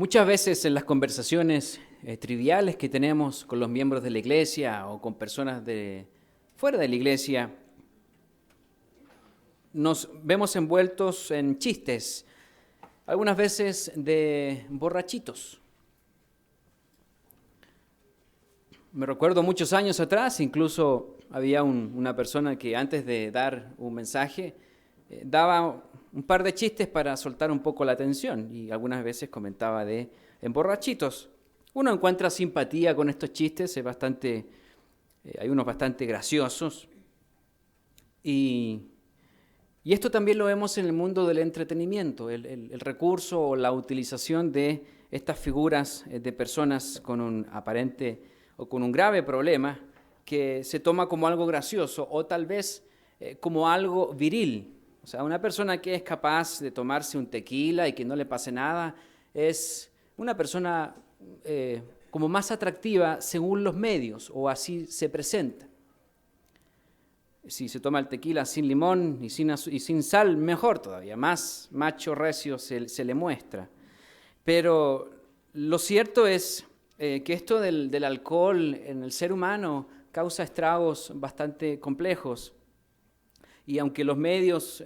Muchas veces en las conversaciones triviales que tenemos con los miembros de la iglesia o con personas de fuera de la iglesia, nos vemos envueltos en chistes, algunas veces de borrachitos. Me recuerdo muchos años atrás, incluso había una persona que antes de dar un mensaje daba un par de chistes para soltar un poco la tensión y algunas veces comentaba de emborrachitos. Uno encuentra simpatía con estos chistes, hay unos bastante graciosos y esto también lo vemos en el mundo del entretenimiento, el recurso o la utilización de estas figuras de personas con un aparente o con un grave problema que se toma como algo gracioso o tal vez como algo viril. O sea, una persona que es capaz de tomarse un tequila y que no le pase nada es una persona como más atractiva según los medios, o así se presenta. Si se toma el tequila sin limón y sin sal, mejor todavía, más macho recio se le muestra. Pero lo cierto es que esto del alcohol en el ser humano causa estragos bastante complejos. Y aunque los medios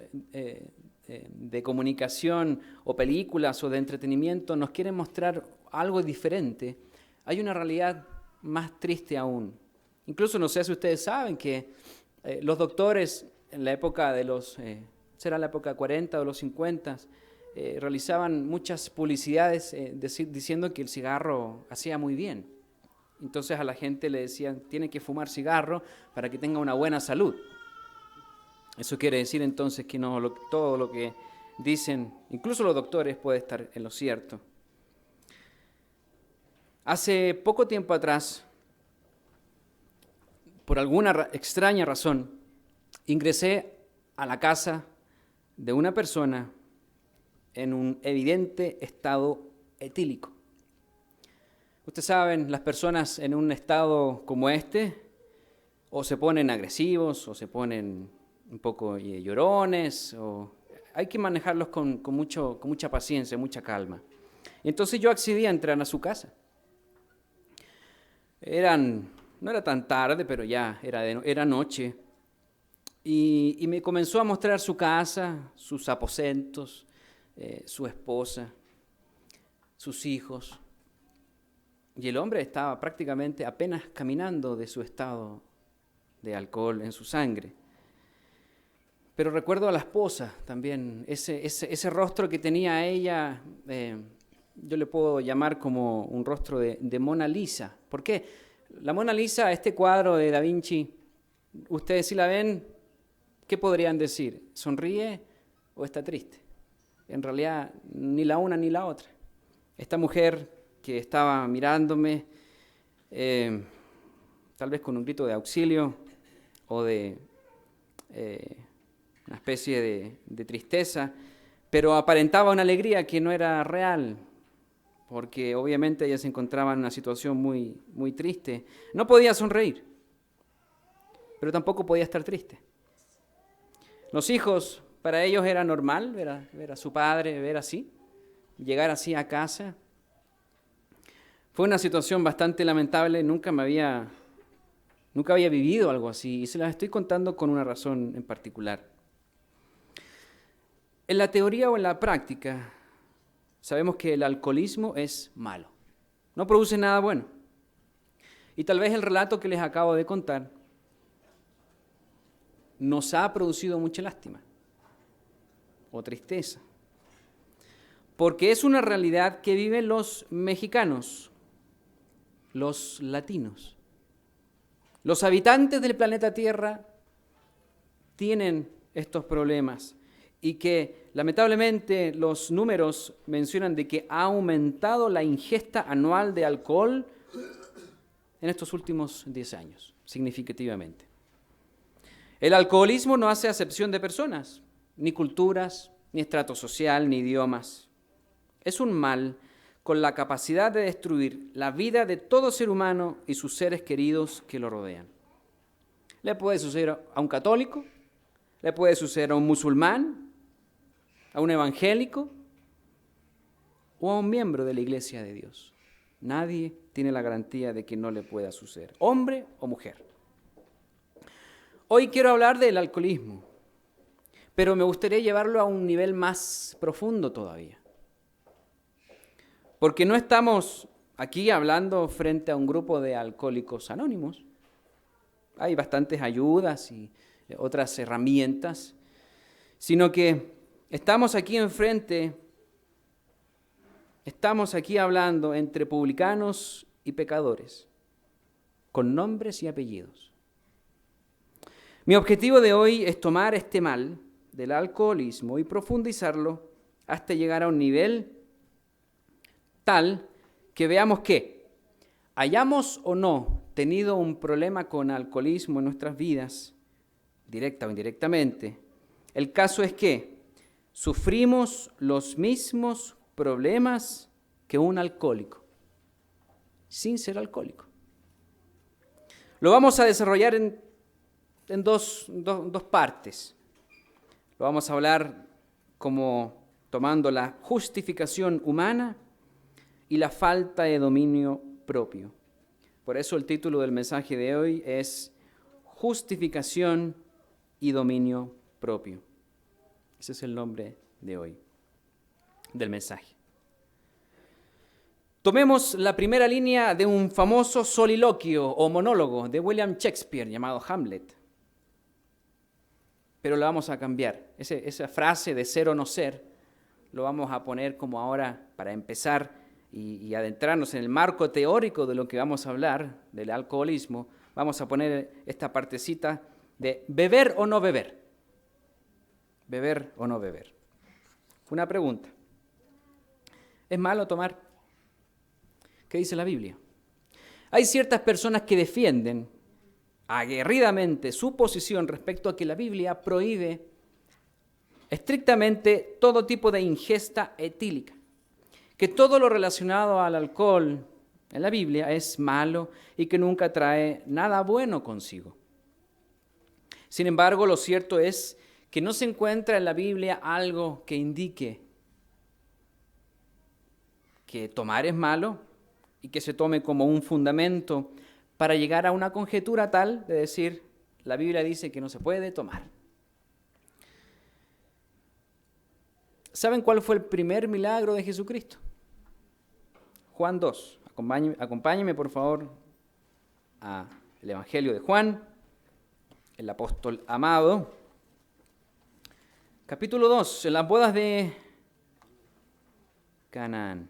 de comunicación o películas o de entretenimiento nos quieren mostrar algo diferente, hay una realidad más triste aún. Incluso no sé si ustedes saben que los doctores en la época será la época 40 o los 50, realizaban muchas publicidades diciendo que el cigarro hacía muy bien. Entonces a la gente le decían, tiene que fumar cigarro para que tenga una buena salud. Eso quiere decir entonces que todo lo que dicen, incluso los doctores, puede estar en lo cierto. Hace poco tiempo atrás, por alguna extraña razón, ingresé a la casa de una persona en un evidente estado etílico. Ustedes saben, las personas en un estado como este o se ponen agresivos o se ponen un poco llorones, o hay que manejarlos con mucha paciencia, mucha calma. Y entonces yo accedí a entrar a su casa. No era tan tarde, pero ya era noche. Y me comenzó a mostrar su casa, sus aposentos, su esposa, sus hijos. Y el hombre estaba prácticamente apenas caminando de su estado de alcohol en su sangre. Pero recuerdo a la esposa también, ese rostro que tenía ella, yo le puedo llamar como un rostro de Mona Lisa. ¿Por qué? La Mona Lisa, este cuadro de Da Vinci, ustedes si la ven, ¿qué podrían decir? ¿Sonríe o está triste? En realidad, ni la una ni la otra. Esta mujer que estaba mirándome, tal vez con un grito de auxilio o de una especie de tristeza, pero aparentaba una alegría que no era real, porque obviamente ella se encontraba en una situación muy, muy triste. No podía sonreír, pero tampoco podía estar triste. Los hijos, para ellos era normal ver a su padre, llegar así a casa. Fue una situación bastante lamentable, nunca había vivido algo así, y se las estoy contando con una razón en particular. En la teoría o en la práctica, sabemos que el alcoholismo es malo, no produce nada bueno. Y tal vez el relato que les acabo de contar nos ha producido mucha lástima o tristeza, porque es una realidad que viven los mexicanos, los latinos. Los habitantes del planeta Tierra tienen estos problemas y que lamentablemente los números mencionan de que ha aumentado la ingesta anual de alcohol en estos últimos 10 años, significativamente. El alcoholismo no hace acepción de personas, ni culturas, ni estrato social, ni idiomas. Es un mal con la capacidad de destruir la vida de todo ser humano y sus seres queridos que lo rodean. Le puede suceder a un católico, le puede suceder a un musulmán, a un evangélico o a un miembro de la iglesia de Dios. Nadie tiene la garantía de que no le pueda suceder, hombre o mujer. Hoy quiero hablar del alcoholismo, pero me gustaría llevarlo a un nivel más profundo todavía. Porque no estamos aquí hablando frente a un grupo de alcohólicos anónimos. Hay bastantes ayudas y otras herramientas, sino que estamos aquí hablando entre publicanos y pecadores, con nombres y apellidos. Mi objetivo de hoy es tomar este mal del alcoholismo y profundizarlo hasta llegar a un nivel tal que veamos que hayamos o no tenido un problema con alcoholismo en nuestras vidas, directa o indirectamente. El caso es que sufrimos los mismos problemas que un alcohólico, sin ser alcohólico. Lo vamos a desarrollar en dos partes. Lo vamos a hablar como tomando la justificación humana y la falta de dominio propio. Por eso el título del mensaje de hoy es Justificación y dominio propio. Ese es el nombre de hoy, del mensaje. Tomemos la primera línea de un famoso soliloquio o monólogo de William Shakespeare llamado Hamlet. Pero lo vamos a cambiar. Esa frase de ser o no ser, lo vamos a poner como ahora para empezar y adentrarnos en el marco teórico de lo que vamos a hablar, del alcoholismo. Vamos a poner esta partecita de beber o no beber. Beber o no beber. Una pregunta. ¿Es malo tomar? ¿Qué dice la Biblia? Hay ciertas personas que defienden aguerridamente su posición respecto a que la Biblia prohíbe estrictamente todo tipo de ingesta etílica, que todo lo relacionado al alcohol en la Biblia es malo y que nunca trae nada bueno consigo. Sin embargo, lo cierto es que no se encuentra en la Biblia algo que indique que tomar es malo y que se tome como un fundamento para llegar a una conjetura tal de decir, la Biblia dice que no se puede tomar. ¿Saben cuál fue el primer milagro de Jesucristo? Juan 2. Acompáñenme por favor al Evangelio de Juan, el apóstol amado. Capítulo 2, en las bodas de Canaán.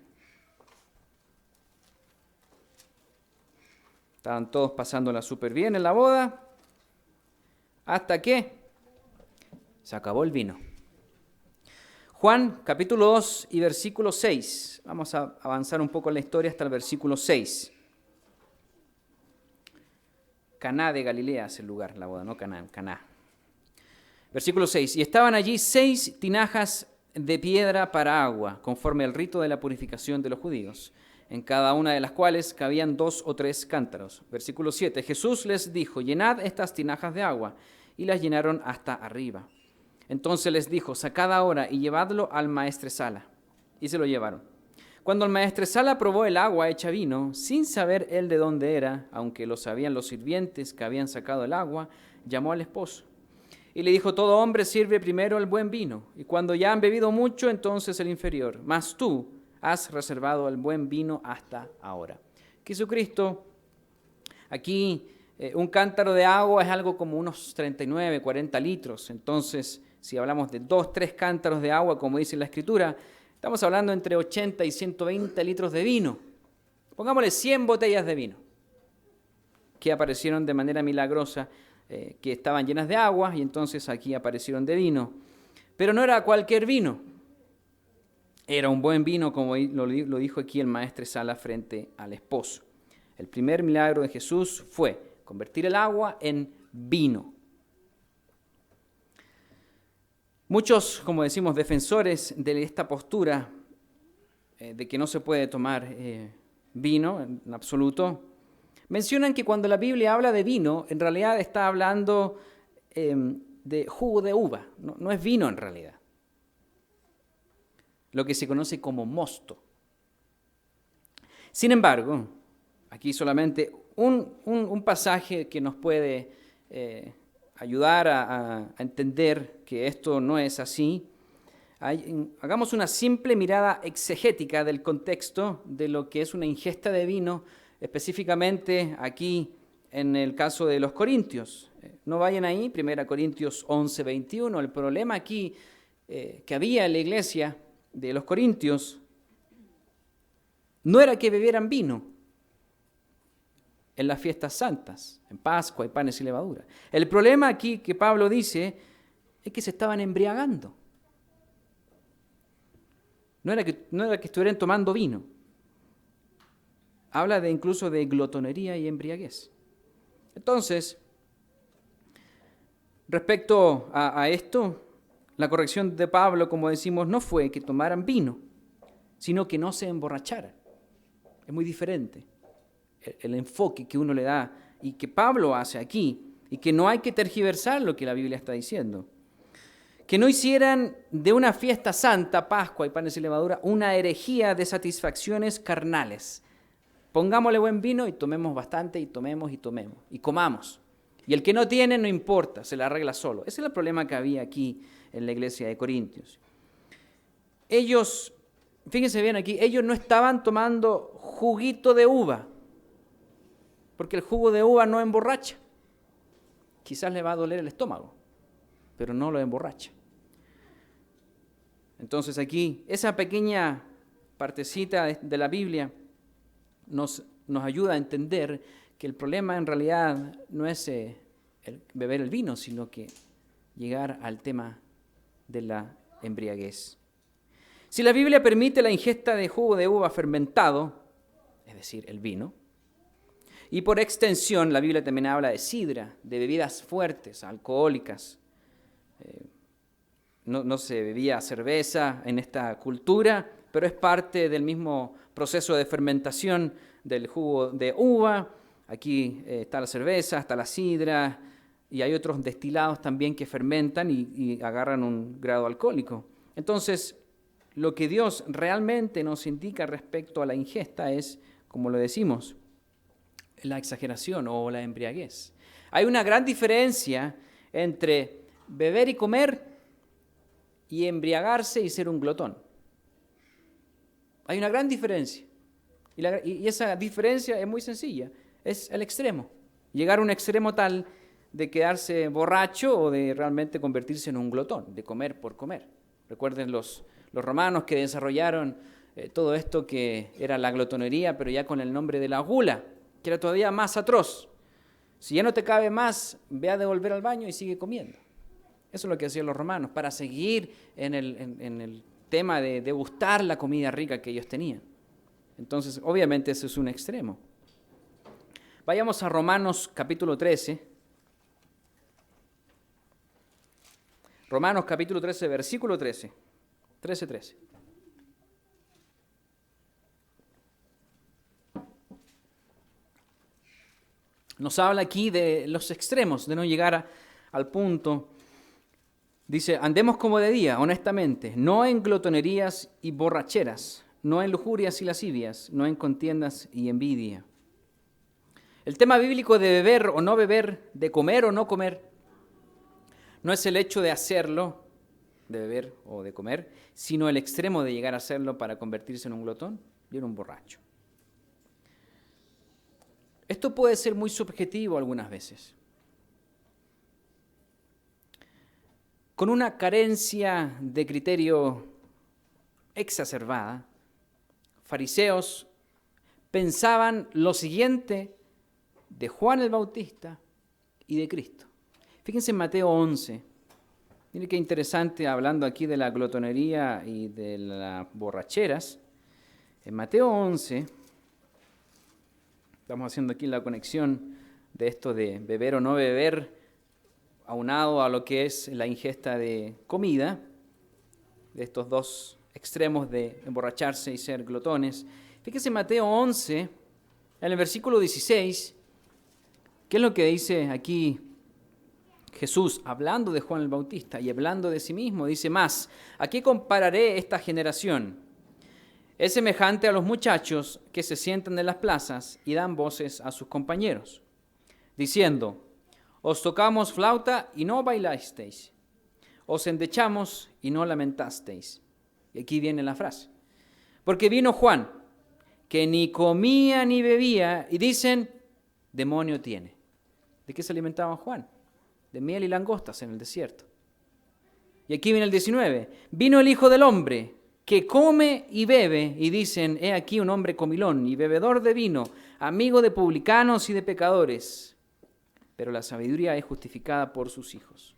Estaban todos pasándola súper bien en la boda, hasta que se acabó el vino. Juan, capítulo 2 y versículo 6. Vamos a avanzar un poco en la historia hasta el versículo 6. Caná de Galilea es el lugar, la boda, no Canaán, Caná. Versículo 6. Y estaban allí 6 tinajas de piedra para agua, conforme al rito de la purificación de los judíos, en cada una de las cuales cabían 2 o 3 cántaros. Versículo 7. Jesús les dijo, llenad estas tinajas de agua, y las llenaron hasta arriba. Entonces les dijo, sacad ahora y llevadlo al maestresala. Y se lo llevaron. Cuando el maestresala probó el agua hecha vino, sin saber él de dónde era, aunque lo sabían los sirvientes que habían sacado el agua, llamó al esposo. Y le dijo, todo hombre sirve primero el buen vino, y cuando ya han bebido mucho, entonces el inferior. Mas tú has reservado el buen vino hasta ahora. Jesucristo, aquí un cántaro de agua es algo como unos 39, 40 litros. Entonces, si hablamos de 2, 3 cántaros de agua, como dice la Escritura, estamos hablando entre 80 y 120 litros de vino. Pongámosle 100 botellas de vino, que aparecieron de manera milagrosa, que estaban llenas de agua, y entonces aquí aparecieron de vino. Pero no era cualquier vino. Era un buen vino, como lo dijo aquí el maestresala frente al esposo. El primer milagro de Jesús fue convertir el agua en vino. Muchos, como decimos, defensores de esta postura de que no se puede tomar vino en absoluto, mencionan que cuando la Biblia habla de vino, en realidad está hablando de jugo de uva, no es vino en realidad. Lo que se conoce como mosto. Sin embargo, aquí solamente un pasaje que nos puede ayudar a entender que esto no es así. Hagamos una simple mirada exegética del contexto de lo que es una ingesta de vino, específicamente aquí en el caso de los corintios. No vayan ahí, 1 Corintios 11, 21. El problema aquí que había en la iglesia de los corintios no era que bebieran vino en las fiestas santas, en Pascua y panes y levadura. El problema aquí que Pablo dice es que se estaban embriagando. No era que estuvieran tomando vino. Habla incluso de glotonería y embriaguez. Entonces, respecto a esto, la corrección de Pablo, como decimos, no fue que tomaran vino, sino que no se emborracharan. Es muy diferente el enfoque que uno le da y que Pablo hace aquí, y que no hay que tergiversar lo que la Biblia está diciendo. Que no hicieran de una fiesta santa, Pascua y panes y levadura, una herejía de satisfacciones carnales. Pongámosle buen vino y tomemos bastante y tomemos y comamos. Y el que no tiene no importa, se la arregla solo. Ese es el problema que había aquí en la iglesia de Corintios. Ellos, fíjense bien aquí, ellos no estaban tomando juguito de uva, porque el jugo de uva no emborracha. Quizás le va a doler el estómago, pero no lo emborracha. Entonces aquí, esa pequeña partecita de la Biblia nos ayuda a entender que el problema en realidad no es beber el vino, sino que llegar al tema de la embriaguez. Si la Biblia permite la ingesta de jugo de uva fermentado, es decir, el vino, y por extensión la Biblia también habla de sidra, de bebidas fuertes, alcohólicas. No se bebía cerveza en esta cultura, pero es parte del mismo proceso de fermentación del jugo de uva. Aquí está la cerveza, está la sidra, y hay otros destilados también que fermentan y agarran un grado alcohólico. Entonces, lo que Dios realmente nos indica respecto a la ingesta es, como lo decimos, la exageración o la embriaguez. Hay una gran diferencia entre beber y comer y embriagarse y ser un glotón. Hay una gran diferencia. Y esa diferencia es muy sencilla. Es el extremo. Llegar a un extremo tal de quedarse borracho o de realmente convertirse en un glotón, de comer por comer. Recuerden los romanos que desarrollaron todo esto que era la glotonería, pero ya con el nombre de la gula, que era todavía más atroz. Si ya no te cabe más, ve a devolver al baño y sigue comiendo. Eso es lo que hacían los romanos, para seguir en el tema de degustar la comida rica que ellos tenían. Entonces, obviamente, eso es un extremo. Vayamos a Romanos capítulo 13. Romanos capítulo 13, versículo 13. 13. Nos habla aquí de los extremos, de no llegar al punto. Dice, andemos como de día, honestamente, no en glotonerías y borracheras, no en lujurias y lascivias, no en contiendas y envidia. El tema bíblico de beber o no beber, de comer o no comer, no es el hecho de hacerlo, de beber o de comer, sino el extremo de llegar a hacerlo para convertirse en un glotón y en un borracho. Esto puede ser muy subjetivo algunas veces. Con una carencia de criterio exacerbada, fariseos pensaban lo siguiente de Juan el Bautista y de Cristo. Fíjense en Mateo 11. Miren qué interesante, hablando aquí de la glotonería y de las borracheras. En Mateo 11, estamos haciendo aquí la conexión de esto de beber o no beber, aunado a lo que es la ingesta de comida, de estos dos extremos de emborracharse y ser glotones. Fíjense en Mateo 11, en el versículo 16, ¿qué es lo que dice aquí Jesús, hablando de Juan el Bautista y hablando de sí mismo? Dice más, ¿a qué compararé esta generación? Es semejante a los muchachos que se sientan en las plazas y dan voces a sus compañeros, diciendo: os tocamos flauta y no bailasteis, os endechamos y no lamentasteis. Y aquí viene la frase. Porque vino Juan, que ni comía ni bebía, y dicen: demonio tiene. ¿De qué se alimentaba Juan? De miel y langostas en el desierto. Y aquí viene el 19. Vino el Hijo del Hombre, que come y bebe, y dicen: he aquí un hombre comilón y bebedor de vino, amigo de publicanos y de pecadores. Pero la sabiduría es justificada por sus hijos.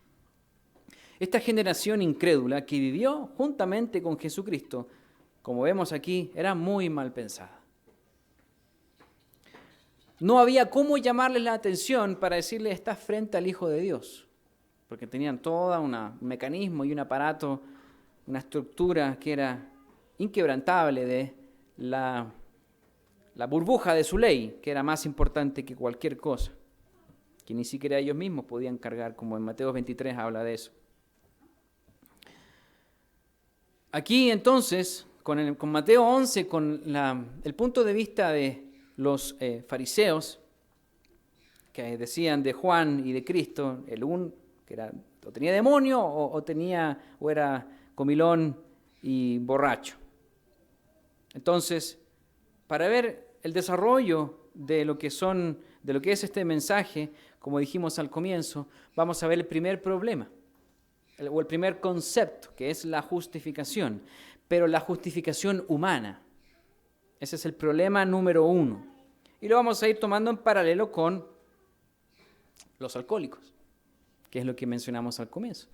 Esta generación incrédula que vivió juntamente con Jesucristo, como vemos aquí, era muy mal pensada. No había cómo llamarles la atención para decirle: estás frente al Hijo de Dios, porque tenían todo un mecanismo y un aparato, una estructura que era inquebrantable de la burbuja de su ley, que era más importante que cualquier cosa, que ni siquiera ellos mismos podían cargar, como en Mateo 23 habla de eso. Aquí entonces, con Mateo 11, con el punto de vista de los fariseos, que decían de Juan y de Cristo, el uno que era, o tenía demonio o era comilón y borracho. Entonces, para ver el desarrollo de lo que es este mensaje, como dijimos al comienzo, vamos a ver el primer problema, o el primer concepto, que es la justificación, pero la justificación humana. Ese es el problema número 1. Y lo vamos a ir tomando en paralelo con los alcohólicos, que es lo que mencionamos al comienzo.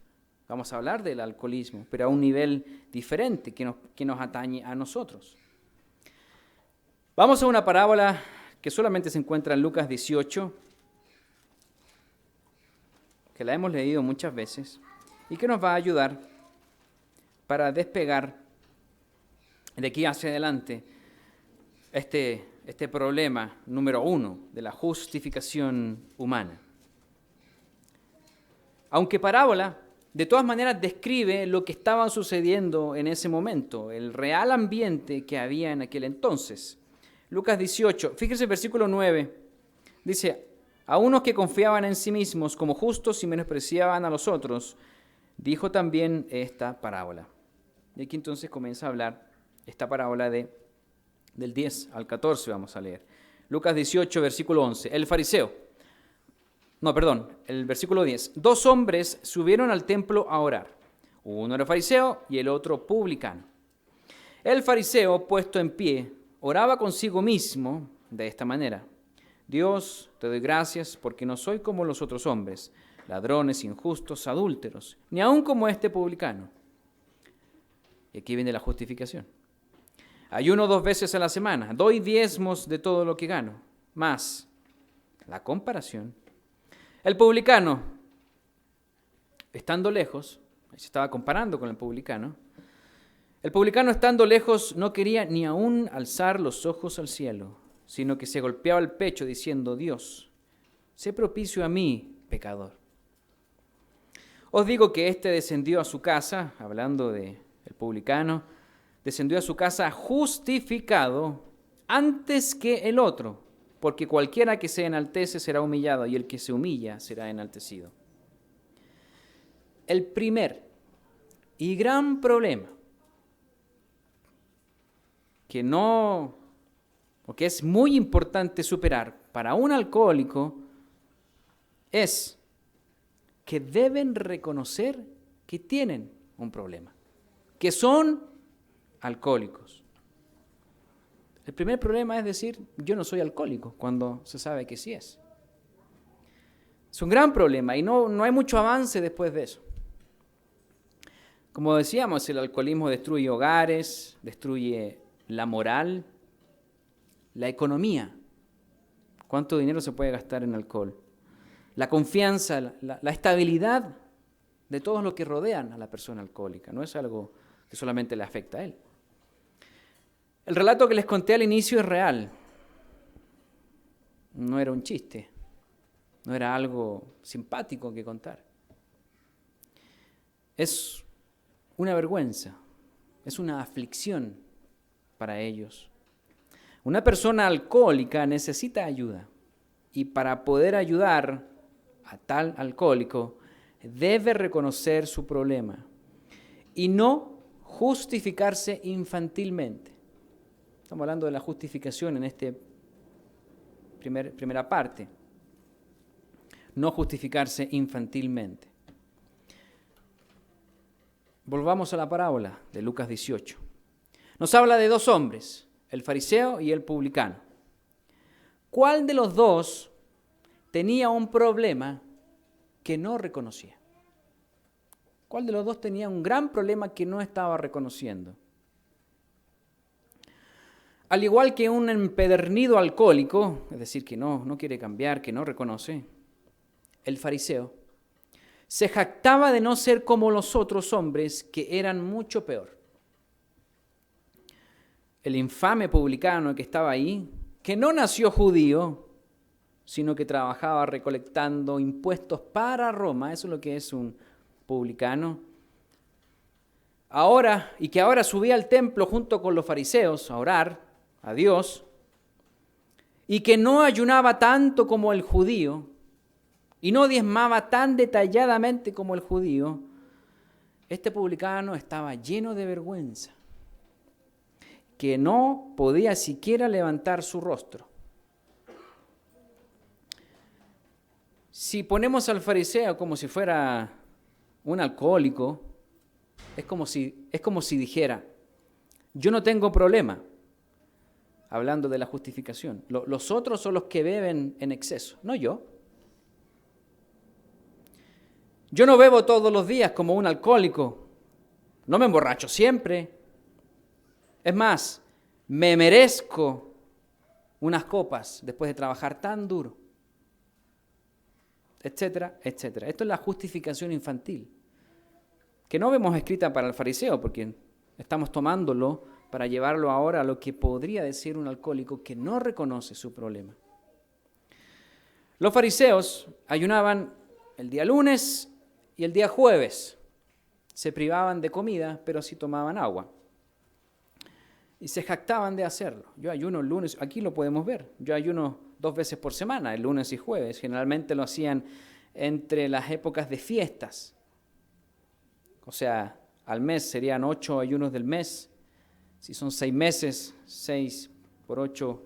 Vamos a hablar del alcoholismo, pero a un nivel diferente que nos atañe a nosotros. Vamos a una parábola que solamente se encuentra en Lucas 18, que la hemos leído muchas veces y que nos va a ayudar para despegar de aquí hacia adelante este problema número 1 de la justificación humana. Aunque parábola, de todas maneras describe lo que estaba sucediendo en ese momento, el real ambiente que había en aquel entonces. Lucas 18, fíjese el versículo 9, dice: a unos que confiaban en sí mismos como justos y menospreciaban a los otros, dijo también esta parábola. Y aquí entonces comienza a hablar esta parábola del 10 al 14, vamos a leer. Lucas 18, versículo 11, el versículo 10. 2 hombres subieron al templo a orar. Uno era fariseo y el otro publicano. El fariseo, puesto en pie, oraba consigo mismo de esta manera: Dios, te doy gracias porque no soy como los otros hombres, ladrones, injustos, adúlteros, ni aun como este publicano. Y aquí viene la justificación. Ayuno 2 veces a la semana, doy diezmos de todo lo que gano. Más, la comparación. El publicano, estando lejos, se estaba comparando con el publicano estando lejos no quería ni aún alzar los ojos al cielo, sino que se golpeaba el pecho diciendo: Dios, sé propicio a mí, pecador. Os digo que éste descendió a su casa, hablando del publicano, descendió a su casa justificado antes que el otro, porque cualquiera que se enaltece será humillado, y el que se humilla será enaltecido. El primer y gran problema que es muy importante superar para un alcohólico es que deben reconocer que tienen un problema, que son alcohólicos. El primer problema es decir: yo no soy alcohólico, cuando se sabe que sí es. Es un gran problema y no hay mucho avance después de eso. Como decíamos, el alcoholismo destruye hogares, destruye la moral, la economía. ¿Cuánto dinero se puede gastar en alcohol? La confianza, la estabilidad de todos los que rodean a la persona alcohólica. No es algo que solamente le afecta a él. El relato que les conté al inicio es real. No era un chiste. No era algo simpático que contar. Es una vergüenza. Es una aflicción para ellos. Una persona alcohólica necesita ayuda y para poder ayudar a tal alcohólico debe reconocer su problema y no justificarse infantilmente. Estamos hablando de la justificación en esta primera parte. No justificarse infantilmente. Volvamos a la parábola de Lucas 18. Nos habla de dos hombres, el fariseo y el publicano. ¿Cuál de los dos tenía un problema que no reconocía? ¿Cuál de los dos tenía un gran problema que no estaba reconociendo? Al igual que un empedernido alcohólico, es decir, que no quiere cambiar, que no reconoce, el fariseo se jactaba de no ser como los otros hombres que eran mucho peor. El infame publicano que estaba ahí, que no nació judío, sino que trabajaba recolectando impuestos para Roma, eso es lo que es un publicano, que ahora subía al templo junto con los fariseos a orar a Dios, y que no ayunaba tanto como el judío, y no diezmaba tan detalladamente como el judío, este publicano estaba lleno de vergüenza, que no podía siquiera levantar su rostro. Si ponemos al fariseo como si fuera un alcohólico, es como si dijera, yo no tengo problema, hablando de la justificación. Los otros son los que beben en exceso, no yo. Yo no bebo todos los días como un alcohólico, no me emborracho siempre. Es más, me merezco unas copas después de trabajar tan duro, etcétera, etcétera. Esto es la justificación infantil, que no vemos escrita para el fariseo, porque estamos tomándolo para llevarlo ahora a lo que podría decir un alcohólico que no reconoce su problema. Los fariseos ayunaban el día lunes y el día jueves. Se privaban de comida, pero sí tomaban agua. Y se jactaban de hacerlo. Yo ayuno el lunes, aquí lo podemos ver. Yo ayuno 2 veces por semana, el lunes y jueves. Generalmente lo hacían entre las épocas de fiestas. O sea, al mes serían 8 ayunos del mes. Si son 6 meses, 6 por 8,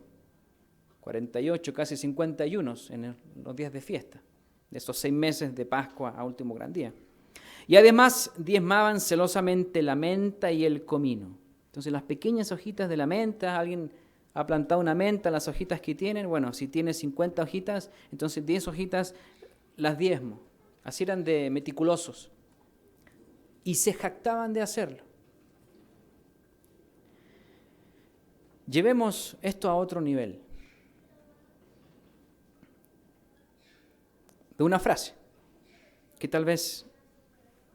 48, casi 50 ayunos en los días de fiesta. De esos 6 meses de Pascua a último gran día. Y además diezmaban celosamente la menta y el comino. Entonces las pequeñas hojitas de la menta, alguien ha plantado una menta, las hojitas que tienen, bueno, si tiene 50 hojitas, entonces 10 hojitas las diezmo. Así eran de meticulosos. Y se jactaban de hacerlo. Llevemos esto a otro nivel. De una frase que tal vez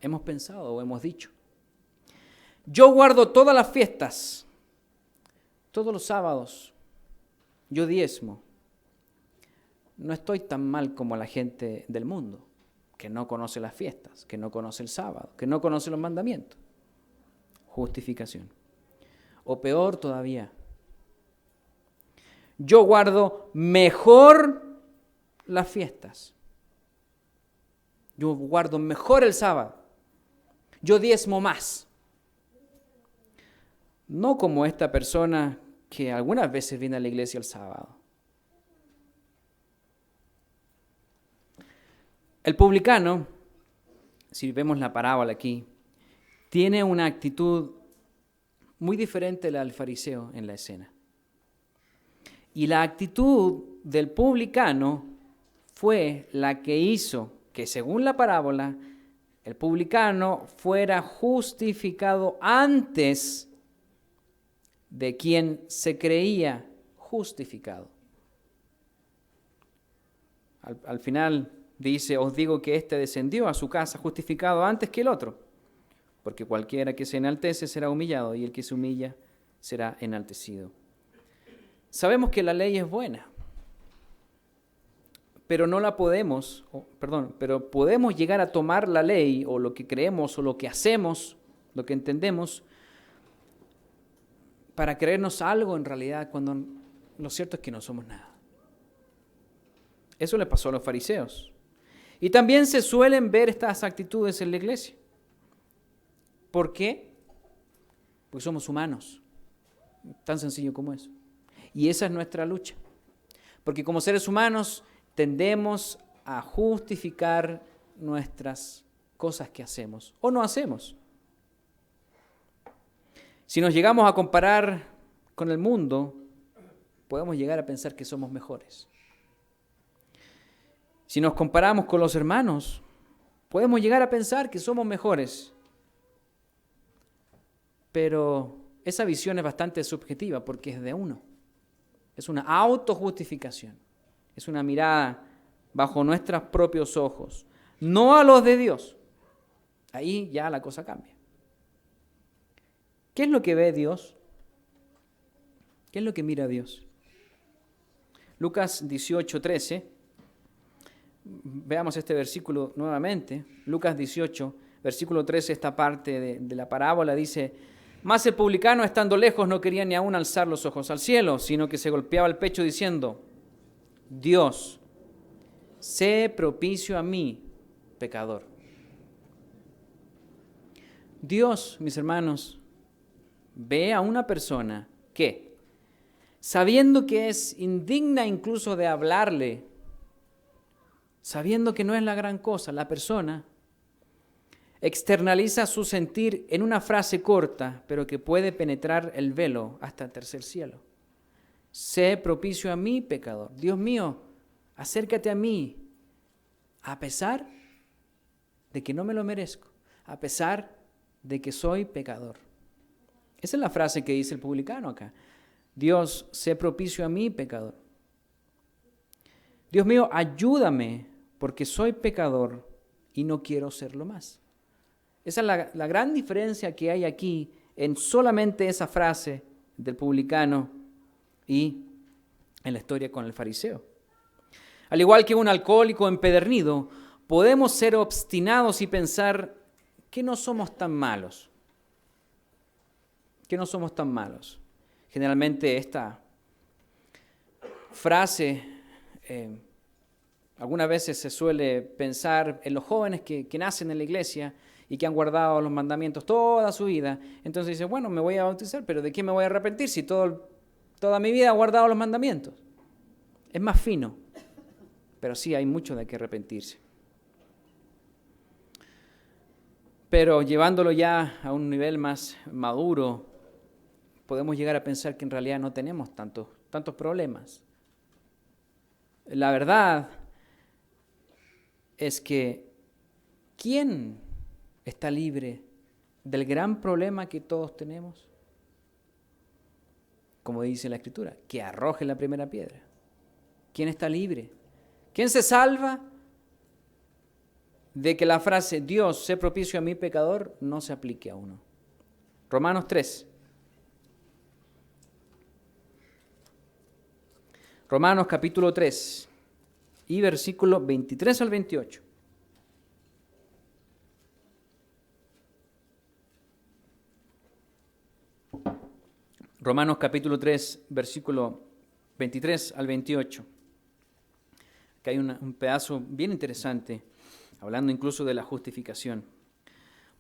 hemos pensado o hemos dicho. Yo guardo todas las fiestas, todos los sábados, yo diezmo. No estoy tan mal como la gente del mundo, que no conoce las fiestas, que no conoce el sábado, que no conoce los mandamientos. Justificación. O peor todavía, yo guardo mejor las fiestas. Yo guardo mejor el sábado. Yo diezmo más. No como esta persona que algunas veces viene a la iglesia el sábado. El publicano, si vemos la parábola aquí, tiene una actitud muy diferente a la del fariseo en la escena. Y la actitud del publicano fue la que hizo que, según la parábola, el publicano fuera justificado antes de quien se creía justificado. Al final dice, os digo que éste descendió a su casa justificado antes que el otro, porque cualquiera que se enaltece será humillado y el que se humilla será enaltecido. Sabemos que la ley es buena, pero pero podemos llegar a tomar la ley o lo que creemos o lo que hacemos, lo que entendemos, para creernos algo en realidad cuando lo cierto es que no somos nada. Eso le pasó a los fariseos. Y también se suelen ver estas actitudes en la iglesia. ¿Por qué? Porque somos humanos. Tan sencillo como eso. Y esa es nuestra lucha. Porque como seres humanos tendemos a justificar nuestras cosas que hacemos o no hacemos. Si nos llegamos a comparar con el mundo, podemos llegar a pensar que somos mejores. Si nos comparamos con los hermanos, podemos llegar a pensar que somos mejores. Pero esa visión es bastante subjetiva porque es de uno. Es una autojustificación. Es una mirada bajo nuestros propios ojos, no a los de Dios. Ahí ya la cosa cambia. ¿Qué es lo que ve Dios? ¿Qué es lo que mira Dios? Lucas 18:13. Veamos este versículo nuevamente. Lucas 18, versículo 13, esta parte de la parábola dice: mas el publicano, estando lejos, no quería ni aún alzar los ojos al cielo, sino que se golpeaba el pecho diciendo: Dios, sé propicio a mí, pecador. Dios, mis hermanos, ve a una persona que, sabiendo que es indigna incluso de hablarle, sabiendo que no es la gran cosa, la persona externaliza su sentir en una frase corta, pero que puede penetrar el velo hasta el tercer cielo. Sé propicio a mí, pecador. Dios mío, acércate a mí, a pesar de que no me lo merezco, a pesar de que soy pecador. Esa es la frase que dice el publicano acá. Dios, sé propicio a mí, pecador. Dios mío, ayúdame, porque soy pecador y no quiero serlo más. Esa es la gran diferencia que hay aquí en solamente esa frase del publicano y en la historia con el fariseo. Al igual que un alcohólico empedernido, podemos ser obstinados y pensar que no somos tan malos. Que no somos tan malos. Generalmente esta frase algunas veces se suele pensar en los jóvenes que nacen en la iglesia y que han guardado los mandamientos toda su vida. Entonces dicen, bueno, me voy a bautizar, pero ¿de qué me voy a arrepentir si toda mi vida he guardado los mandamientos? Es más fino, pero sí hay mucho de qué arrepentirse. Pero llevándolo ya a un nivel más maduro, podemos llegar a pensar que en realidad no tenemos tantos problemas. La verdad es que ¿quién está libre del gran problema que todos tenemos? Como dice la Escritura, que arroje la primera piedra. ¿Quién está libre? ¿Quién se salva de que la frase Dios, sé propicio a mi pecador, no se aplique a uno? Romanos 3. Romanos capítulo 3 y versículo 23 al 28. Romanos capítulo 3, versículo 23 al 28. Aquí hay un pedazo bien interesante, hablando incluso de la justificación.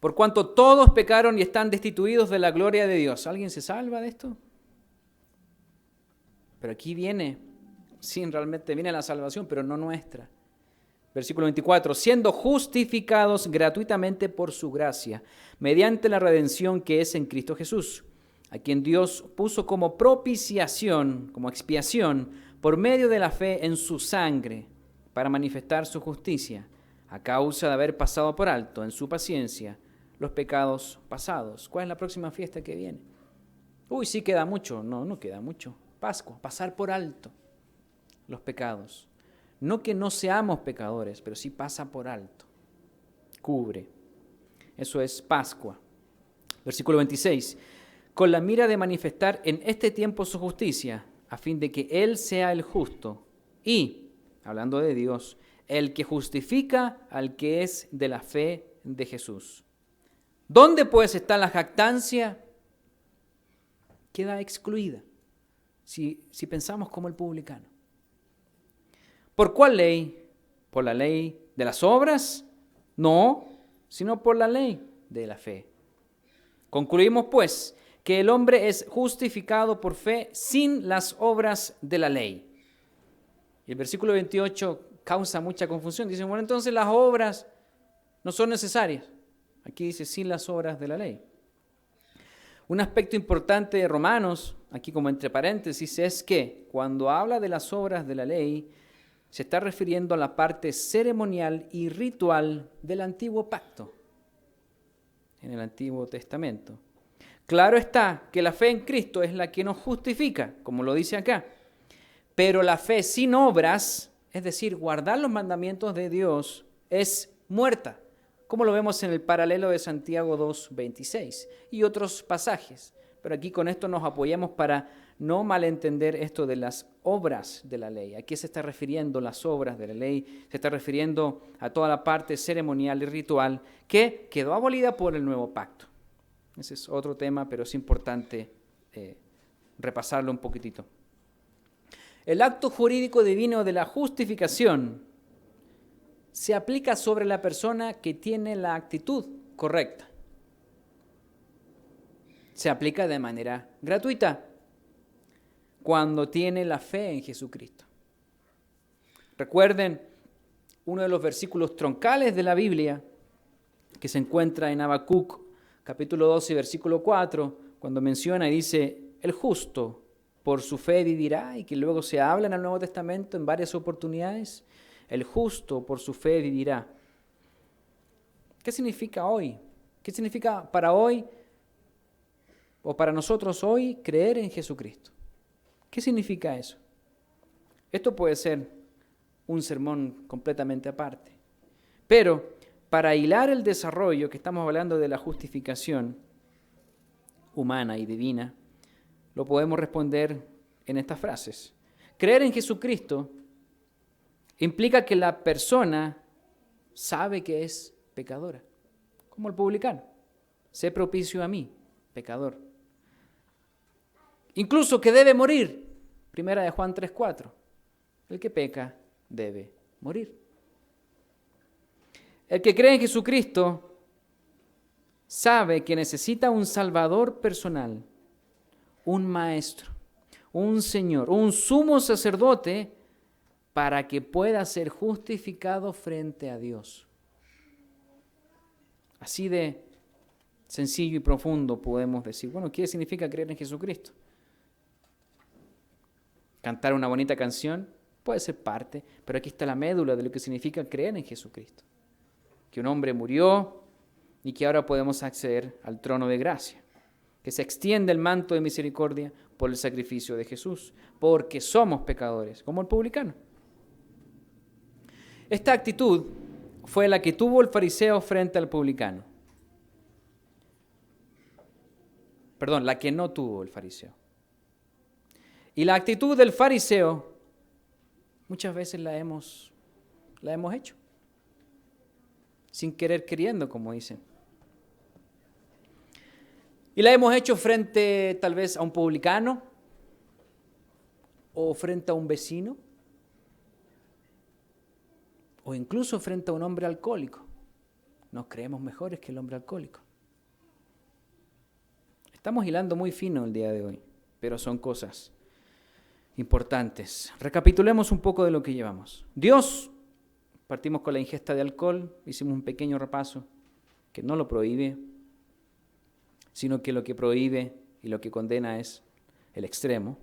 Por cuanto todos pecaron y están destituidos de la gloria de Dios. ¿Alguien se salva de esto? Pero aquí viene, sí, realmente viene la salvación, pero no nuestra. Versículo 24, siendo justificados gratuitamente por su gracia, mediante la redención que es en Cristo Jesús, a quien Dios puso como propiciación, como expiación, por medio de la fe en su sangre, para manifestar su justicia, a causa de haber pasado por alto en su paciencia los pecados pasados. ¿Cuál es la próxima fiesta que viene? Uy, sí queda mucho. No queda mucho. Pascua, pasar por alto los pecados. No que no seamos pecadores, pero sí pasa por alto. Cubre. Eso es Pascua. Versículo 26. Con la mira de manifestar en este tiempo su justicia, a fin de que Él sea el justo y, hablando de Dios, el que justifica al que es de la fe de Jesús. ¿Dónde pues está la jactancia? queda excluida si pensamos como el publicano. ¿Por cuál ley? ¿Por la ley de las obras? No, sino por la ley de la fe. Concluimos, pues, que el hombre es justificado por fe sin las obras de la ley. Y el versículo 28 causa mucha confusión. Dicen, bueno, entonces las obras no son necesarias. Aquí dice, sin las obras de la ley. Un aspecto importante de Romanos, aquí como entre paréntesis, es que cuando habla de las obras de la ley, se está refiriendo a la parte ceremonial y ritual del antiguo pacto, en el Antiguo Testamento. Claro está que la fe en Cristo es la que nos justifica, como lo dice acá, pero la fe sin obras, es decir, guardar los mandamientos de Dios, es muerta, como lo vemos en el paralelo de Santiago 2:26 y otros pasajes. Pero aquí con esto nos apoyamos para no malentender esto de las obras de la ley. ¿A qué se está refiriendo las obras de la ley? Se está refiriendo a toda la parte ceremonial y ritual que quedó abolida por el nuevo pacto. Ese es otro tema, pero es importante repasarlo un poquitito. El acto jurídico divino de la justificación se aplica sobre la persona que tiene la actitud correcta. Se aplica de manera gratuita cuando tiene la fe en Jesucristo. Recuerden uno de los versículos troncales de la Biblia que se encuentra en Habacuc, capítulo 12, versículo 4, cuando menciona y dice, el justo por su fe vivirá, y que luego se habla en el Nuevo Testamento en varias oportunidades, el justo por su fe vivirá. ¿Qué significa hoy? ¿Qué significa para hoy o para nosotros hoy creer en Jesucristo? ¿Qué significa eso? Esto puede ser un sermón completamente aparte. Pero para hilar el desarrollo que estamos hablando de la justificación humana y divina, lo podemos responder en estas frases. Creer en Jesucristo implica que la persona sabe que es pecadora, como el publicano. Sé propicio a mí, pecador. Incluso que debe morir. Primera de Juan 3:4. El que peca debe morir. El que cree en Jesucristo sabe que necesita un Salvador personal, un Maestro, un Señor, un sumo sacerdote para que pueda ser justificado frente a Dios. Así de sencillo y profundo podemos decir, bueno, ¿qué significa creer en Jesucristo? Cantar una bonita canción puede ser parte, pero aquí está la médula de lo que significa creer en Jesucristo. Que un hombre murió y que ahora podemos acceder al trono de gracia. Que se extiende el manto de misericordia por el sacrificio de Jesús, porque somos pecadores, como el publicano. Esta actitud fue la que tuvo el fariseo frente al publicano. Perdón, la que no tuvo el fariseo. Y la actitud del fariseo muchas veces la hemos hecho. Sin querer queriendo, como dicen. Y la hemos hecho frente tal vez a un publicano o frente a un vecino o incluso frente a un hombre alcohólico. Nos creemos mejores que el hombre alcohólico. Estamos hilando muy fino el día de hoy, pero son cosas importantes. Recapitulemos un poco de lo que llevamos. Dios, partimos con la ingesta de alcohol, hicimos un pequeño repaso, que no lo prohíbe, sino que lo que prohíbe y lo que condena es el extremo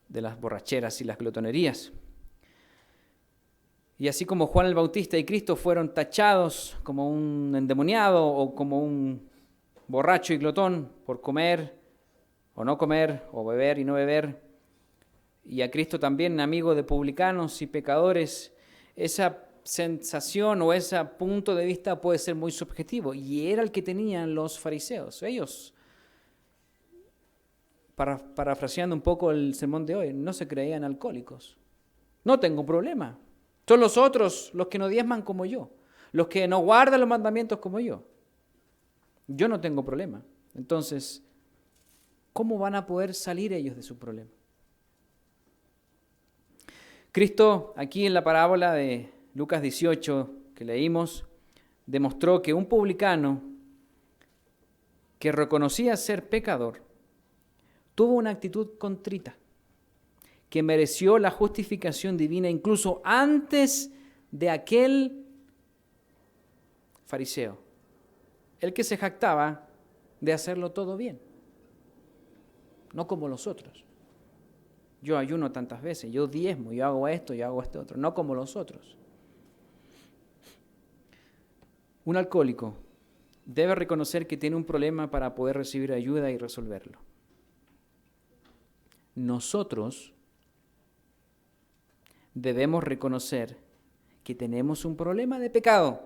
de las borracheras y las glotonerías. Y así como Juan el Bautista y Cristo fueron tachados como un endemoniado o como un borracho y glotón por comer o no comer, o beber y no beber, y a Cristo también amigo de publicanos y pecadores, esa sensación o ese punto de vista puede ser muy subjetivo, y era el que tenían los fariseos. Ellos, parafraseando un poco el sermón de hoy, no se creían alcohólicos. No tengo problema. Son los otros los que no diezman como yo, los que no guardan los mandamientos como yo. Yo no tengo problema. Entonces, ¿cómo van a poder salir ellos de su problema? Cristo, aquí en la parábola de Lucas 18 que leímos, demostró que un publicano que reconocía ser pecador tuvo una actitud contrita, que mereció la justificación divina incluso antes de aquel fariseo, el que se jactaba de hacerlo todo bien, no como los otros. Yo ayuno tantas veces, yo diezmo, yo hago esto otro, no como los otros. Un alcohólico debe reconocer que tiene un problema para poder recibir ayuda y resolverlo. Nosotros debemos reconocer que tenemos un problema de pecado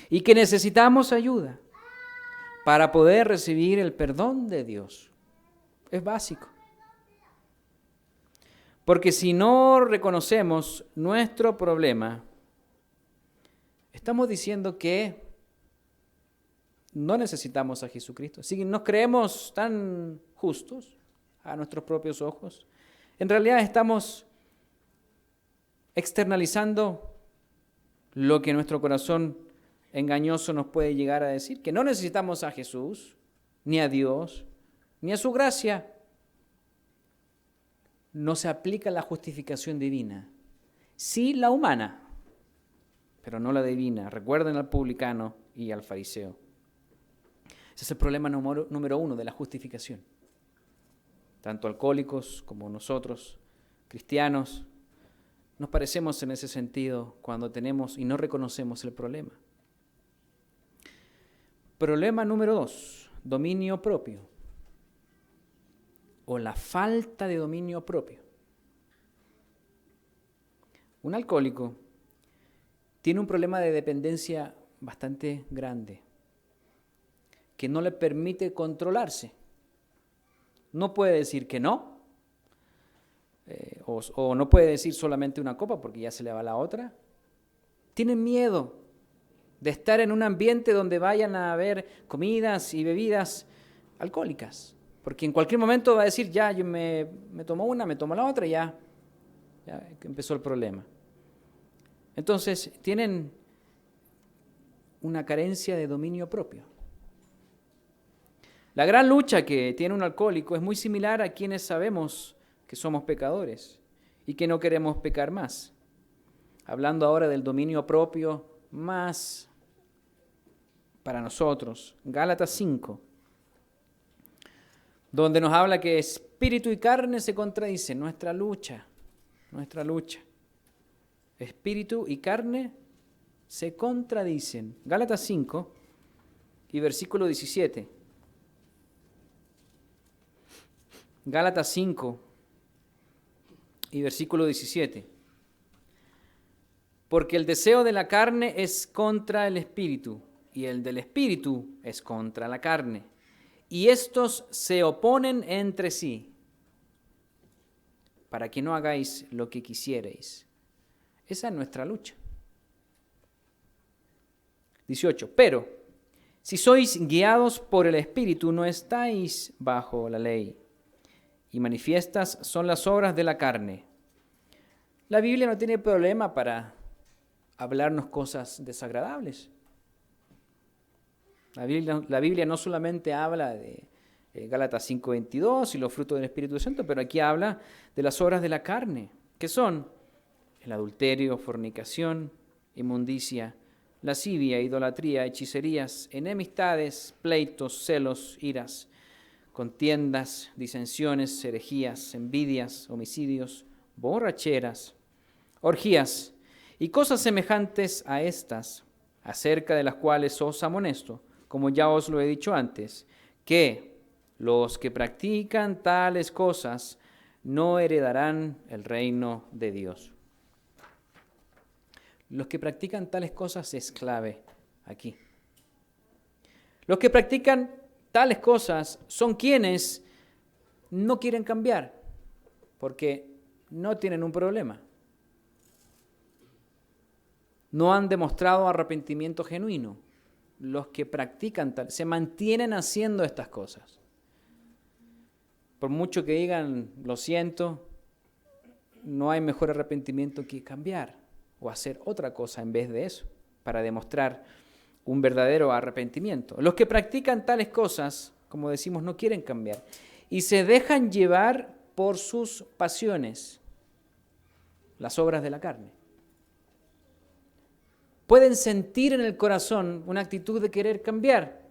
y que necesitamos ayuda para poder recibir el perdón de Dios. Es básico. Porque si no reconocemos nuestro problema, estamos diciendo que no necesitamos a Jesucristo. Si nos creemos tan justos a nuestros propios ojos, en realidad estamos externalizando lo que nuestro corazón engañoso nos puede llegar a decir, que no necesitamos a Jesús, ni a Dios, ni a su gracia. No se aplica la justificación divina, sí la humana, pero no la divina. Recuerden al publicano y al fariseo. Ese es el problema número uno de la justificación. Tanto alcohólicos como nosotros, cristianos, nos parecemos en ese sentido cuando tenemos y no reconocemos el problema. Problema número 2, dominio propio, o la falta de dominio propio. Un alcohólico tiene un problema de dependencia bastante grande, que no le permite controlarse. No puede decir que no, o no puede decir solamente una copa porque ya se le va la otra. Tiene miedo de estar en un ambiente donde vayan a haber comidas y bebidas alcohólicas, porque en cualquier momento va a decir, ya, yo me tomo una, me tomo la otra, y ya empezó el problema. Entonces, tienen una carencia de dominio propio. La gran lucha que tiene un alcohólico es muy similar a quienes sabemos que somos pecadores y que no queremos pecar más. Hablando ahora del dominio propio más para nosotros, Gálatas 5, donde nos habla que espíritu y carne se contradicen, nuestra lucha. Espíritu y carne se contradicen. Gálatas 5 y versículo 17. Gálatas 5 y versículo 17. Porque el deseo de la carne es contra el espíritu, y el del espíritu es contra la carne. Y estos se oponen entre sí, para que no hagáis lo que quisierais. Esa es nuestra lucha. 18. Pero, si sois guiados por el Espíritu, no estáis bajo la ley. Y manifiestas son las obras de la carne. La Biblia no tiene problema para hablarnos cosas desagradables. La Biblia no solamente habla de Gálatas 5:22 y los frutos del Espíritu Santo, pero aquí habla de las obras de la carne, que son el adulterio, fornicación, inmundicia, lascivia, idolatría, hechicerías, enemistades, pleitos, celos, iras, contiendas, disensiones, herejías, envidias, homicidios, borracheras, orgías y cosas semejantes a estas, acerca de las cuales os amonesto, como ya os lo he dicho antes, que los que practican tales cosas no heredarán el reino de Dios. Los que practican tales cosas es clave aquí. Los que practican tales cosas son quienes no quieren cambiar, porque no tienen un problema. No han demostrado arrepentimiento genuino. los que practican tal, se mantienen haciendo estas cosas. Por mucho que digan, lo siento, no hay mejor arrepentimiento que cambiar o hacer otra cosa en vez de eso, para demostrar un verdadero arrepentimiento. Los que practican tales cosas, como decimos, no quieren cambiar y se dejan llevar por sus pasiones, las obras de la carne. Pueden sentir en el corazón una actitud de querer cambiar,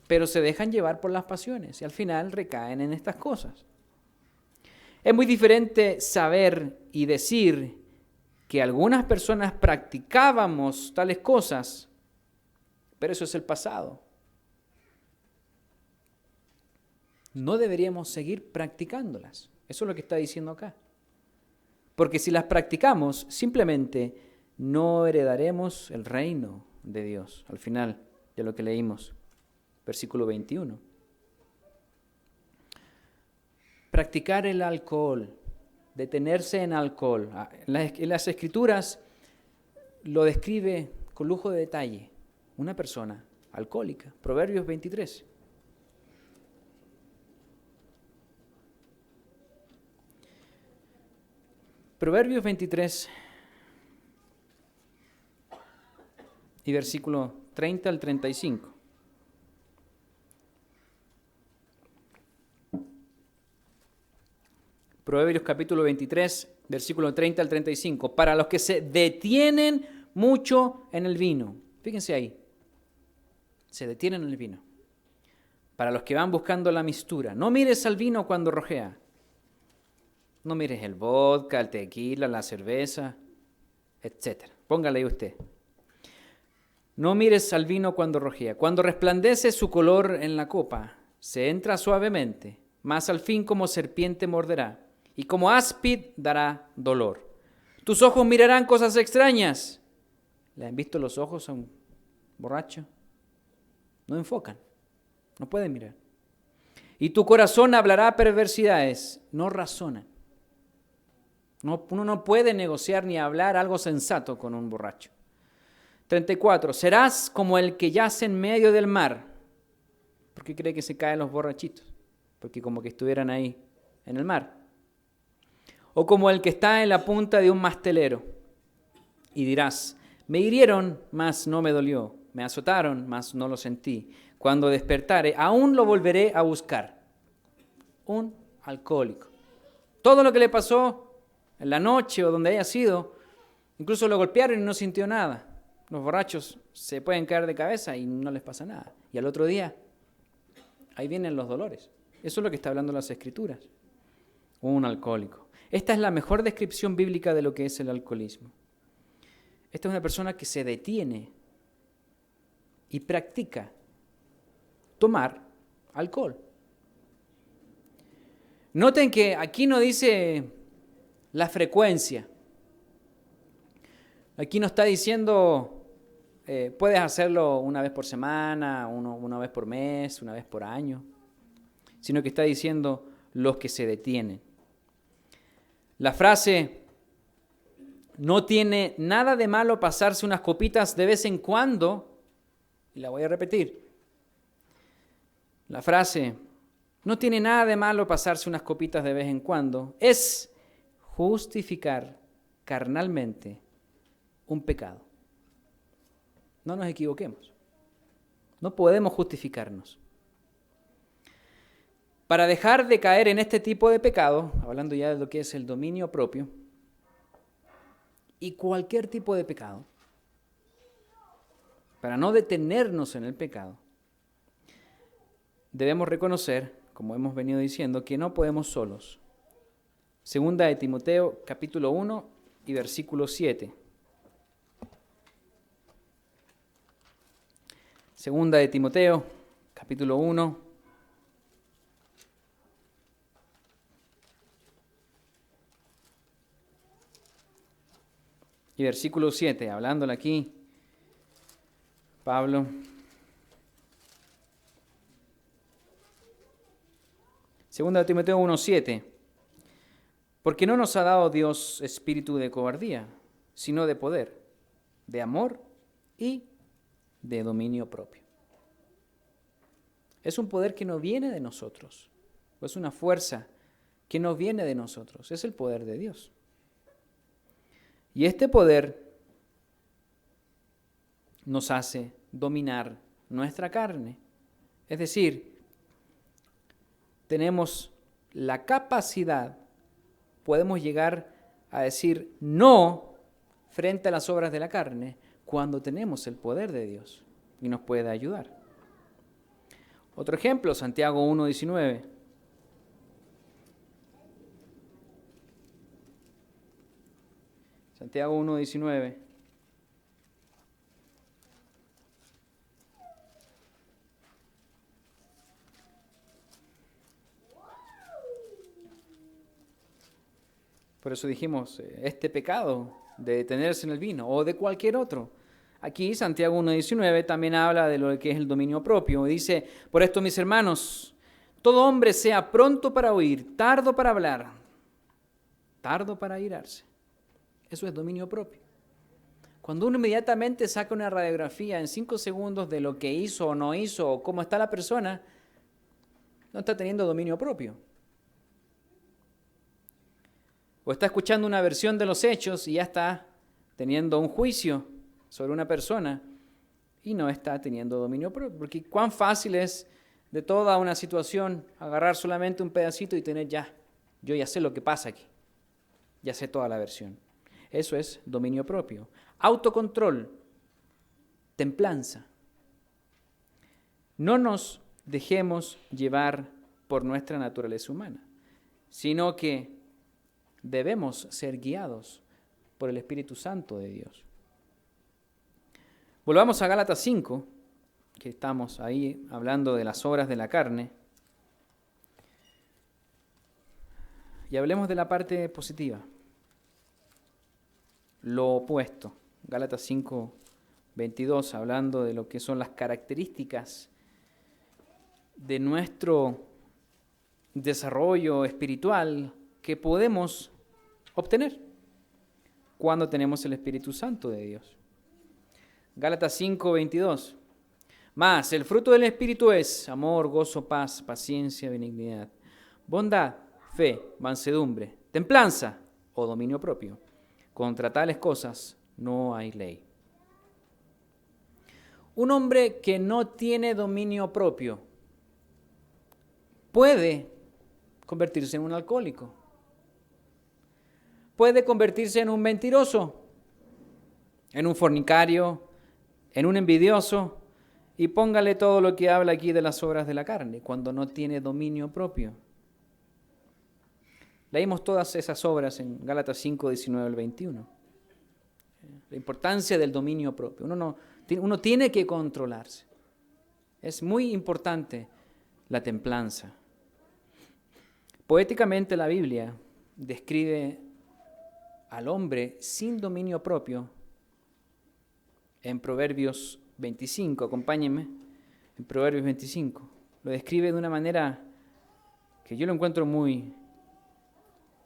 pero se dejan llevar por las pasiones y al final recaen en estas cosas. Es muy diferente saber y decir que algunas personas practicábamos tales cosas, pero eso es el pasado. No deberíamos seguir practicándolas. Eso es lo que está diciendo acá. Porque si las practicamos, simplemente no heredaremos el reino de Dios. Al final de lo que leímos, versículo 21. Practicar el alcohol, detenerse en alcohol. En las Escrituras lo describe con lujo de detalle una persona alcohólica. Proverbios 23. Proverbios 23 y versículo 30 al 35. Proverbios capítulo 23, versículo 30 al 35. Para los que se detienen mucho en el vino. Fíjense ahí. Se detienen en el vino. Para los que van buscando la mistura. No mires al vino cuando rojea. No mires el vodka, el tequila, la cerveza, etc. Póngale ahí usted. No mires al vino cuando rojea. Cuando resplandece su color en la copa, se entra suavemente, mas al fin como serpiente morderá, y como áspid dará dolor. Tus ojos mirarán cosas extrañas. ¿Le han visto los ojos a un borracho? No enfocan, no pueden mirar. Y tu corazón hablará perversidades, no razonan. Uno no puede negociar ni hablar algo sensato con un borracho. 34. Serás como el que yace en medio del mar. ¿Por qué cree que se caen los borrachitos? Porque como que estuvieran ahí en el mar. O como el que está en la punta de un mastelero. Y dirás, me hirieron, mas no me dolió. Me azotaron, mas no lo sentí. Cuando despertare, aún lo volveré a buscar. Un alcohólico. Todo lo que le pasó en la noche o donde haya sido, incluso lo golpearon y no sintió nada. Los borrachos se pueden caer de cabeza y no les pasa nada. Y al otro día, ahí vienen los dolores. Eso es lo que está hablando las Escrituras. Un alcohólico. Esta es la mejor descripción bíblica de lo que es el alcoholismo. Esta es una persona que se detiene y practica tomar alcohol. Noten que aquí no dice la frecuencia. Aquí no está diciendo, puedes hacerlo una vez por semana, una vez por mes, una vez por año, sino que está diciendo los que se detienen. La frase, no tiene nada de malo pasarse unas copitas de vez en cuando, y la voy a repetir. La frase, no tiene nada de malo pasarse unas copitas de vez en cuando, es justificar carnalmente un pecado. No nos equivoquemos. No podemos justificarnos. Para dejar de caer en este tipo de pecado, hablando ya de lo que es el dominio propio, y cualquier tipo de pecado, para no detenernos en el pecado, debemos reconocer, como hemos venido diciendo, que no podemos solos. Segunda de Timoteo, capítulo 1 y versículo 7. Segunda de Timoteo, capítulo 1. Y versículo 7, hablándole aquí, Pablo. Segunda de Timoteo 1:7. Porque no nos ha dado Dios espíritu de cobardía, sino de poder, de amor y de dominio propio. Es un poder que no viene de nosotros, es una fuerza que no viene de nosotros, es el poder de Dios. Y este poder nos hace dominar nuestra carne. Es decir, tenemos la capacidad, podemos llegar a decir no frente a las obras de la carne cuando tenemos el poder de Dios y nos puede ayudar. Otro ejemplo, Santiago 1:19. Santiago 1:19. Por eso dijimos, este pecado de detenerse en el vino o de cualquier otro. Aquí Santiago 1:19 también habla de lo que es el dominio propio. Dice, por esto mis hermanos, todo hombre sea pronto para oír, tardo para hablar, tardo para airarse. Eso es dominio propio. Cuando uno inmediatamente saca una radiografía en 5 segundos de lo que hizo o no hizo o cómo está la persona, no está teniendo dominio propio. O está escuchando una versión de los hechos y ya está teniendo un juicio sobre una persona y no está teniendo dominio propio. Porque cuán fácil es de toda una situación agarrar solamente un pedacito y tener yo ya sé lo que pasa aquí, ya sé toda la versión. Eso es dominio propio. Autocontrol, templanza. No nos dejemos llevar por nuestra naturaleza humana, sino que debemos ser guiados por el Espíritu Santo de Dios. Volvamos a Gálatas 5, que estamos ahí hablando de las obras de la carne, y hablemos de la parte positiva, lo opuesto. Gálatas 5:22, hablando de lo que son las características de nuestro desarrollo espiritual que podemos obtener cuando tenemos el Espíritu Santo de Dios. Gálatas 5:22. Mas el fruto del Espíritu es amor, gozo, paz, paciencia, benignidad, bondad, fe, mansedumbre, templanza o dominio propio. Contra tales cosas no hay ley. Un hombre que no tiene dominio propio puede convertirse en un alcohólico. Puede convertirse en un mentiroso, en un fornicario, en un envidioso, y póngale todo lo que habla aquí de las obras de la carne, cuando no tiene dominio propio. Leímos todas esas obras en Gálatas 5:19 al 21. La importancia del dominio propio. Uno tiene que controlarse. Es muy importante la templanza. Poéticamente la Biblia describe al hombre sin dominio propio en Proverbios 25. Acompáñenme en Proverbios 25. Lo describe de una manera que yo lo encuentro muy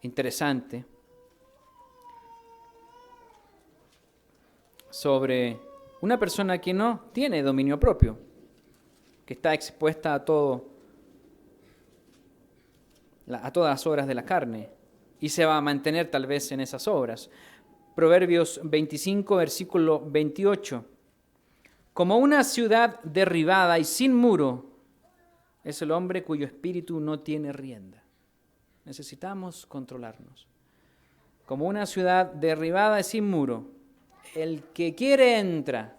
interesante sobre una persona que no tiene dominio propio, que está expuesta a todas las obras de la carne y se va a mantener tal vez en esas obras. Proverbios 25, versículo 28. Como una ciudad derribada y sin muro es el hombre cuyo espíritu no tiene rienda. Necesitamos controlarnos. Como una ciudad derribada y sin muro, el que quiere entra,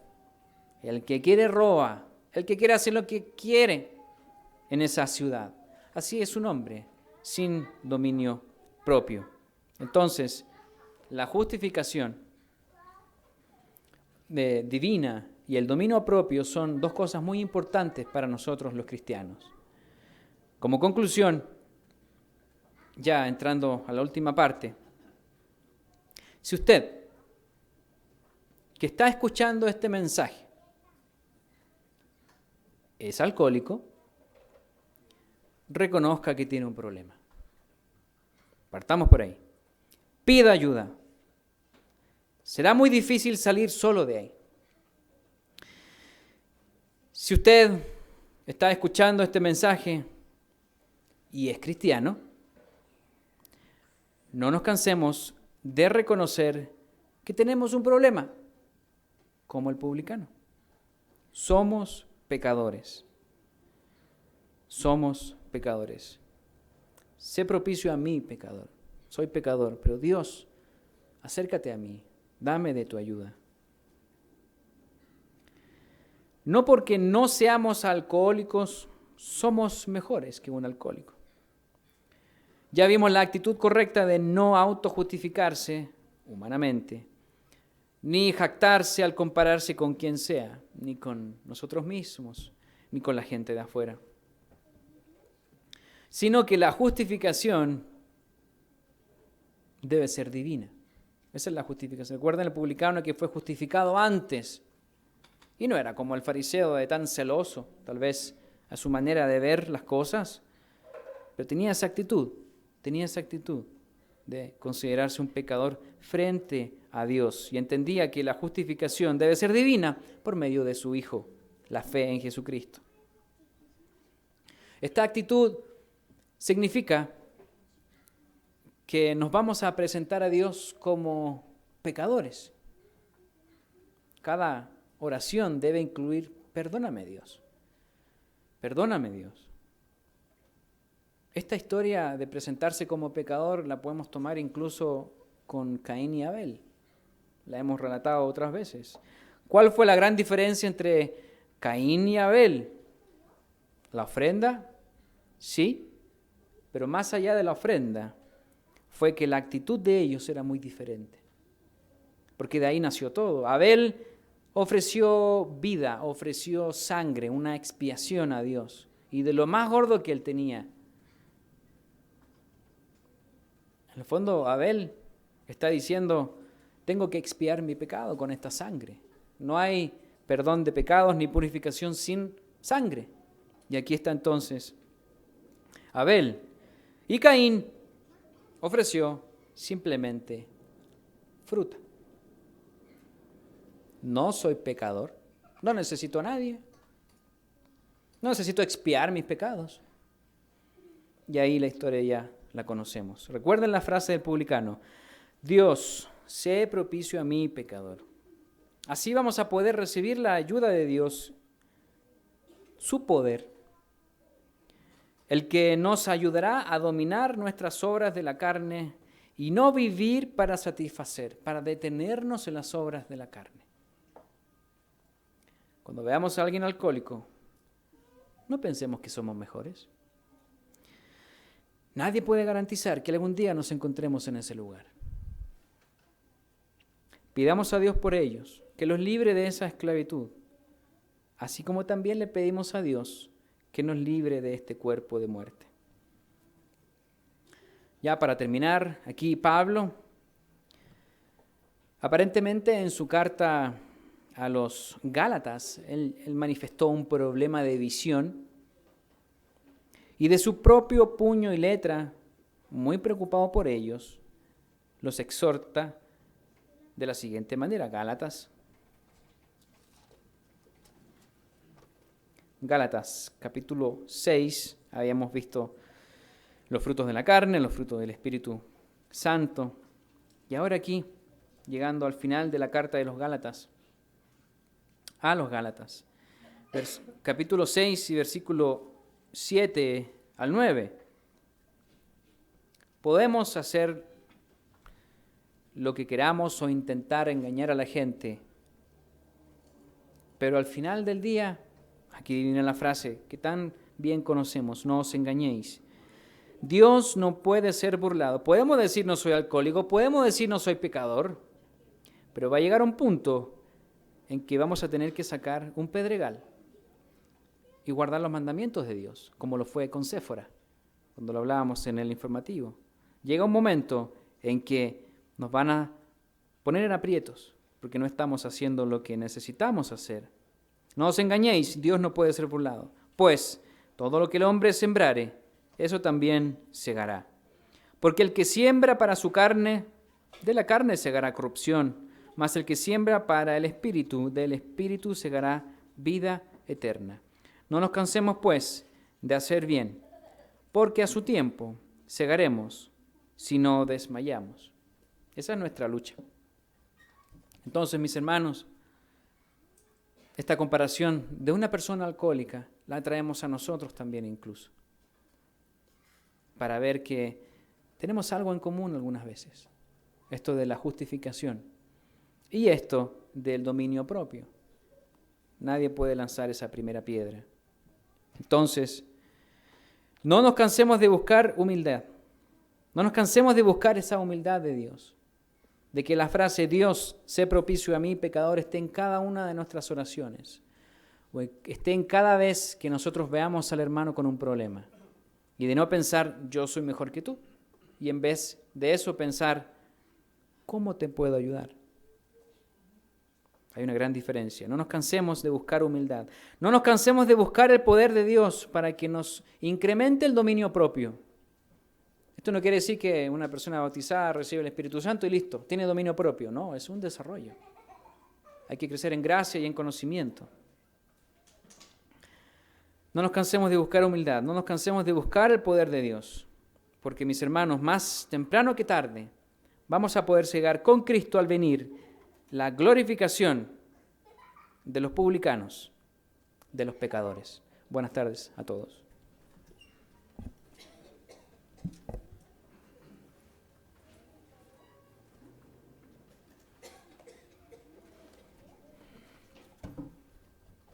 el que quiere roba, el que quiere hacer lo que quiere en esa ciudad. Así es un hombre sin dominio propio. Entonces, la justificación divina y el dominio propio son dos cosas muy importantes para nosotros los cristianos. Como conclusión, ya entrando a la última parte, si usted que está escuchando este mensaje es alcohólico, reconozca que tiene un problema. Partamos por ahí. Pida ayuda. Será muy difícil salir solo de ahí. Si usted está escuchando este mensaje y es cristiano, no nos cansemos de reconocer que tenemos un problema, como el publicano. Somos pecadores. Somos pecadores. Sé propicio a mí, pecador. Soy pecador, pero Dios, acércate a mí, dame de tu ayuda. No porque no seamos alcohólicos, somos mejores que un alcohólico. Ya vimos la actitud correcta de no autojustificarse humanamente, ni jactarse al compararse con quien sea, ni con nosotros mismos, ni con la gente de afuera. Sino que la justificación debe ser divina. Esa es la justificación. Recuerden el publicano que fue justificado antes. Y no era como el fariseo de tan celoso, tal vez a su manera de ver las cosas, pero tenía esa actitud de considerarse un pecador frente a Dios y entendía que la justificación debe ser divina por medio de su Hijo, la fe en Jesucristo. Esta actitud significa que nos vamos a presentar a Dios como pecadores. Cada oración debe incluir, perdóname Dios, perdóname Dios. Esta historia de presentarse como pecador la podemos tomar incluso con Caín y Abel. La hemos relatado otras veces. ¿Cuál fue la gran diferencia entre Caín y Abel? ¿La ofrenda? Sí, pero más allá de la ofrenda, fue que la actitud de ellos era muy diferente. Porque de ahí nació todo. Abel ofreció vida, ofreció sangre, una expiación a Dios. Y de lo más gordo que él tenía. En el fondo, Abel está diciendo, tengo que expiar mi pecado con esta sangre. No hay perdón de pecados ni purificación sin sangre. Y aquí está entonces Abel. Y Caín ofreció simplemente fruta. No soy pecador, no necesito a nadie, no necesito expiar mis pecados. Y ahí la historia ya la conocemos. Recuerden la frase del publicano, Dios, sé propicio a mí, pecador. Así vamos a poder recibir la ayuda de Dios, su poder, el que nos ayudará a dominar nuestras obras de la carne y no vivir para satisfacer, para detenernos en las obras de la carne. Cuando veamos a alguien alcohólico, no pensemos que somos mejores. Nadie puede garantizar que algún día nos encontremos en ese lugar. Pidamos a Dios por ellos, que los libre de esa esclavitud, así como también le pedimos a Dios que nos libre de este cuerpo de muerte. Ya para terminar, aquí Pablo, aparentemente en su carta a los Gálatas, él manifestó un problema de visión y de su propio puño y letra, muy preocupado por ellos, los exhorta de la siguiente manera. Gálatas capítulo 6, habíamos visto los frutos de la carne, los frutos del Espíritu Santo. Y ahora aquí, llegando al final de la carta de los Gálatas, a los Gálatas, capítulo 6 y versículo 7 al 9. Podemos hacer lo que queramos o intentar engañar a la gente, pero al final del día, aquí viene la frase que tan bien conocemos, no os engañéis. Dios no puede ser burlado. Podemos decir no soy alcohólico, podemos decir no soy pecador, pero va a llegar un punto en que vamos a tener que sacar un pedregal y guardar los mandamientos de Dios, como lo fue con Séfora, cuando lo hablábamos en el informativo. Llega un momento en que nos van a poner en aprietos, porque no estamos haciendo lo que necesitamos hacer. No os engañéis, Dios no puede ser burlado. Pues todo lo que el hombre sembrare, eso también segará. Porque el que siembra para su carne, de la carne segará corrupción, mas el que siembra para el Espíritu, del Espíritu segará vida eterna. No nos cansemos, pues, de hacer bien, porque a su tiempo segaremos si no desmayamos. Esa es nuestra lucha. Entonces, mis hermanos, esta comparación de una persona alcohólica la traemos a nosotros también incluso, para ver que tenemos algo en común algunas veces. Esto de la justificación y esto del dominio propio. Nadie puede lanzar esa primera piedra. Entonces, no nos cansemos de buscar humildad. No nos cansemos de buscar esa humildad de Dios. De que la frase Dios, sé propicio a mí, pecador, esté en cada una de nuestras oraciones. O esté en cada vez que nosotros veamos al hermano con un problema. Y de no pensar, yo soy mejor que tú. Y en vez de eso pensar, ¿cómo te puedo ayudar? Hay una gran diferencia. No nos cansemos de buscar humildad. No nos cansemos de buscar el poder de Dios para que nos incremente el dominio propio. Esto no quiere decir que una persona bautizada recibe el Espíritu Santo y listo, tiene dominio propio. No, es un desarrollo. Hay que crecer en gracia y en conocimiento. No nos cansemos de buscar humildad. No nos cansemos de buscar el poder de Dios. Porque, mis hermanos, más temprano que tarde, vamos a poder llegar con Cristo al venir la glorificación de los publicanos, de los pecadores. Buenas tardes a todos.